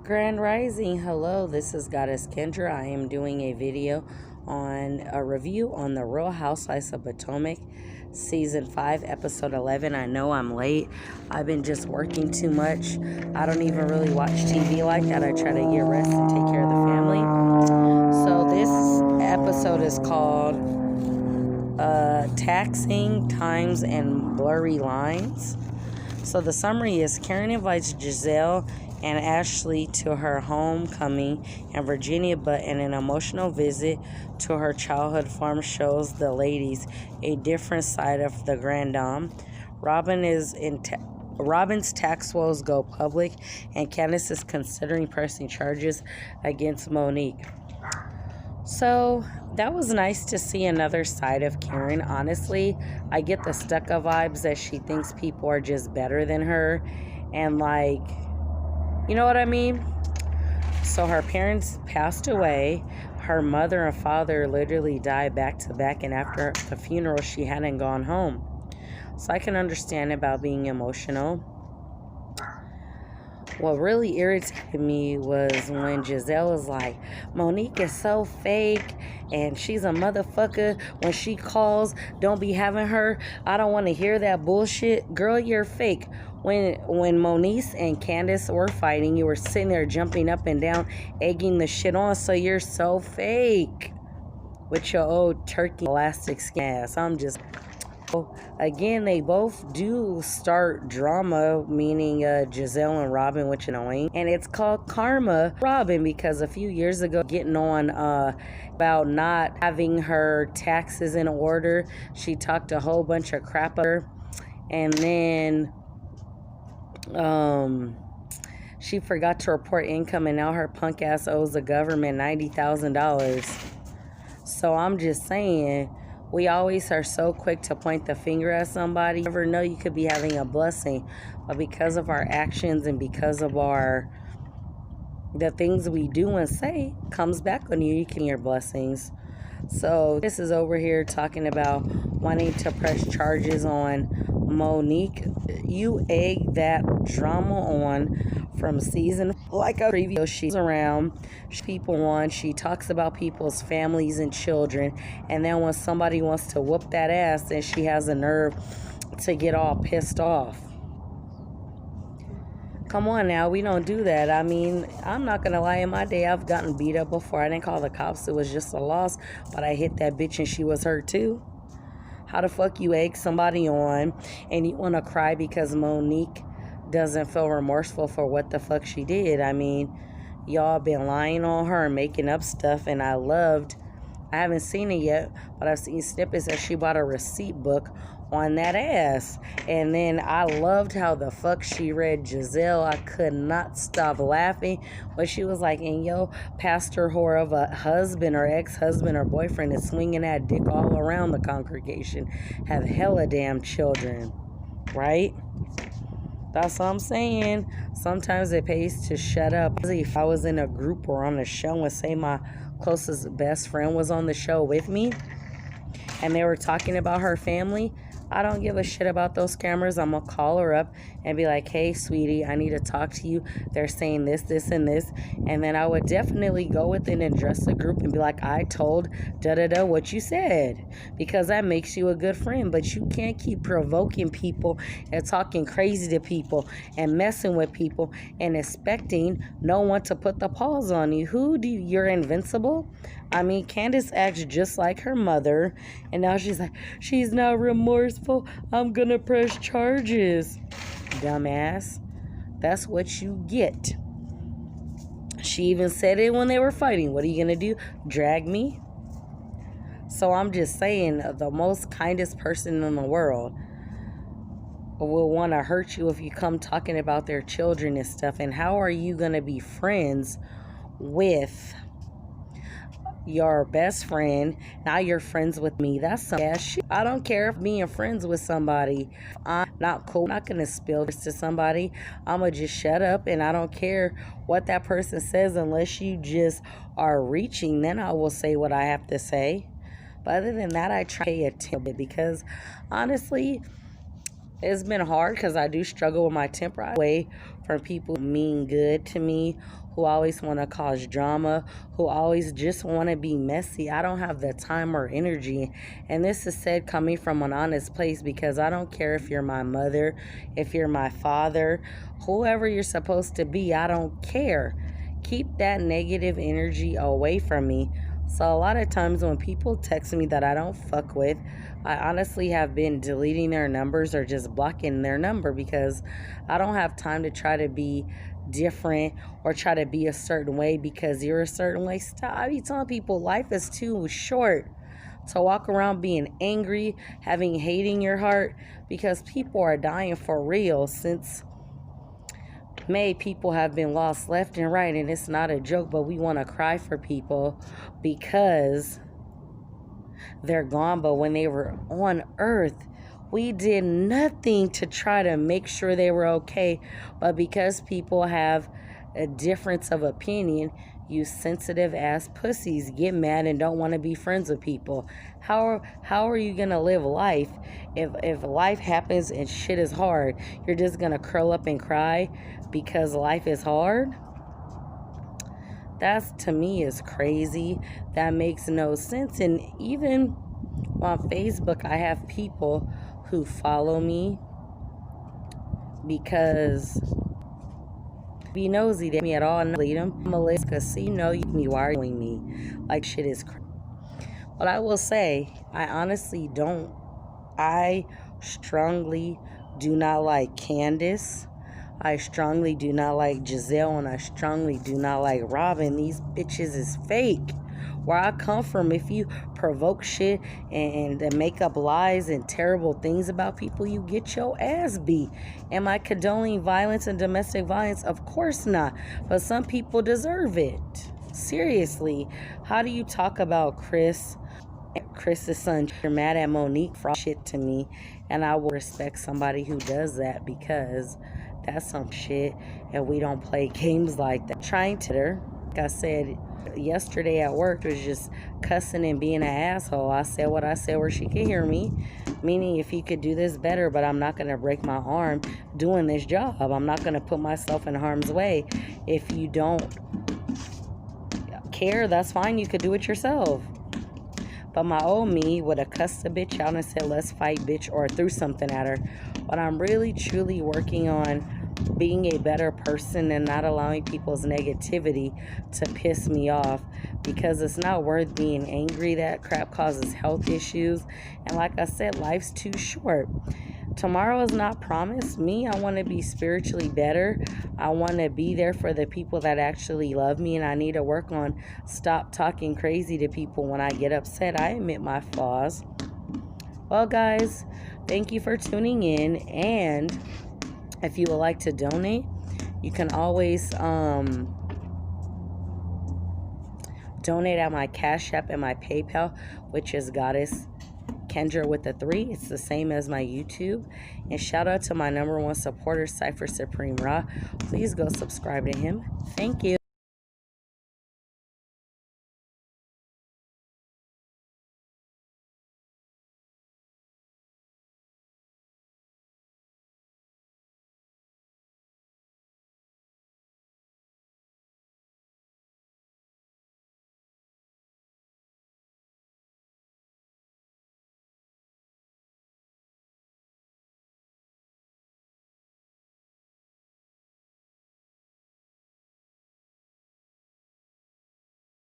Grand Rising, hello, this is Goddess Kendra. I am doing a video on a review on the Real Housewives of Potomac, Season 5, Episode 11. I know I'm late. I've been just working too much. I don't even really watch TV like that. I try to get rest and take care of the family. So this episode is called Taxing Times and Blurry Lines. So the summary is Karen invites Giselle and Ashley to her homecoming in Virginia, but in an emotional visit to her childhood farm shows the ladies a different side of the grand dame. Robin's tax woes go public, and Candace is considering pressing charges against Monique. So that was nice to see another side of Karen. Honestly, I get the stuck-up vibes that she thinks people are just better than her, and you know what I mean? So her parents passed away. Her mother and father literally died back to back, and after the funeral, she hadn't gone home. So I can understand about being emotional. What really irritated me was when Giselle was like, Monique is so fake and she's a motherfucker. When she calls, don't be having her. I don't want to hear that bullshit. Girl, you're fake. When Monique and Candace were fighting, you were sitting there jumping up and down, egging the shit on. So you're so fake with your old turkey elastic skin ass. Again, they both do start drama, meaning Giselle and Robin, which is annoying. And it's called Karma Robin because a few years ago, getting on about not having her taxes in order, she talked a whole bunch of crap at her. And then she forgot to report income, and now her punk ass owes the government $90,000. So I'm just saying, we always are so quick to point the finger at somebody. You never know, you could be having a blessing, but because of our actions and because of the things we do and say comes back on you, you can your blessings. So this is over here talking about wanting to press charges on Monique. You egg that drama on from season like a preview. She's around people on. She talks about people's families and children, and then when somebody wants to whoop that ass, then she has the nerve to get all pissed off. Come on now, we don't do that. I mean, I'm not gonna lie, in my day I've gotten beat up before. I didn't call the cops, it was just a loss, but I hit that bitch and she was hurt too. How the fuck you egg somebody on and you want to cry because Monique doesn't feel remorseful for what the fuck she did? I mean, y'all been lying on her and making up stuff, and I haven't seen it yet, but I've seen snippets that she bought a receipt book on that ass. And then I loved how the fuck she read Giselle. I could not stop laughing when she was like, and yo, pastor whore of a husband or ex-husband or boyfriend is swinging that dick all around the congregation. Have hella damn children, right? That's what I'm saying. Sometimes it pays to shut up. If I was in a group or on a show and say my closest best friend was on the show with me and they were talking about her family, I don't give a shit about those scammers. I'm going to call her up and be like, hey, sweetie, I need to talk to you. They're saying this, this, and this. And then I would definitely go within and address the group and be like, I told da-da-da what you said, because that makes you a good friend. But you can't keep provoking people and talking crazy to people and messing with people and expecting no one to put the paws on you. You're invincible? I mean, Candace acts just like her mother, and now she's like, she's not remorseful. I'm gonna press charges. Dumbass. That's what you get. She even said it when they were fighting. What are you gonna do? Drag me? So I'm just saying, the most kindest person in the world will want to hurt you if you come talking about their children and stuff. And how are you gonna be friends with your best friend? Now you're friends with me. That's some ass shit. I don't care if being friends with somebody, I'm not cool, I'm not gonna spill this to somebody. I'm gonna just shut up, and I don't care what that person says unless you just are reaching. Then I will say what I have to say. But other than that, I try to pay attention, because honestly, It's been hard because I do struggle with my temper. Away from people who mean good to me, who always want to cause drama, who always just want to be messy. I don't have the time or energy. And this is said coming from an honest place, because I don't care if you're my mother, if you're my father, whoever you're supposed to be, I don't care. Keep that negative energy away from me. So a lot of times when people text me that I don't fuck with, I honestly have been deleting their numbers or just blocking their number, because I don't have time to try to be different or try to be a certain way because you're a certain way. Stop. I be telling people life is too short to walk around being angry, having hate in your heart, because people are dying for real. Since May, people have been lost left and right, and it's not a joke, but we want to cry for people because they're gone. But when they were on earth, we did nothing to try to make sure they were okay. But because people have a difference of opinion, you sensitive ass pussies get mad and don't want to be friends with people. How are you gonna live life if life happens and shit is hard? You're just gonna curl up and cry because life is hard? That's, to me, is crazy. That makes no sense. And even on Facebook, I have people who follow me because be nosy to me at all and delete them. Melissa, see, no, you me worrying me like shit is crazy. But I will say, I honestly don't. I strongly do not like Candace. I strongly do not like Giselle, and I strongly do not like Robin. These bitches is fake. Where I come from, if you provoke shit and make up lies and terrible things about people, you get your ass beat. Am I condoning violence and domestic violence? Of course not. But some people deserve it. Seriously. How do you talk about Chris's son? You're mad at Monique for shit to me, and I will respect somebody who does that, because that's some shit, and we don't play games like that. Trying to, like I said yesterday at work, was just cussing and being an asshole. I said what I said where she could hear me, meaning if you could do this better, but I'm not going to break my arm doing this job. I'm not going to put myself in harm's way. If you don't care, that's fine. You could do it yourself. But my old me would have cussed a bitch out and said, let's fight, bitch, or threw something at her. But I'm really, truly working on being a better person and not allowing people's negativity to piss me off, because it's not worth being angry. That crap causes health issues. And like I said, life's too short. Tomorrow is not promised. Me, I want to be spiritually better. I want to be there for the people that actually love me, and I need to work on stop talking crazy to people when I get upset. I admit my flaws. Well, guys, thank you for tuning in, and if you would like to donate, you can always donate at my Cash App and my PayPal, which is Goddess Kendra with a 3. It's the same as my YouTube. And shout out to my #1 supporter, Cypher Supreme Ra. Please go subscribe to him. Thank you.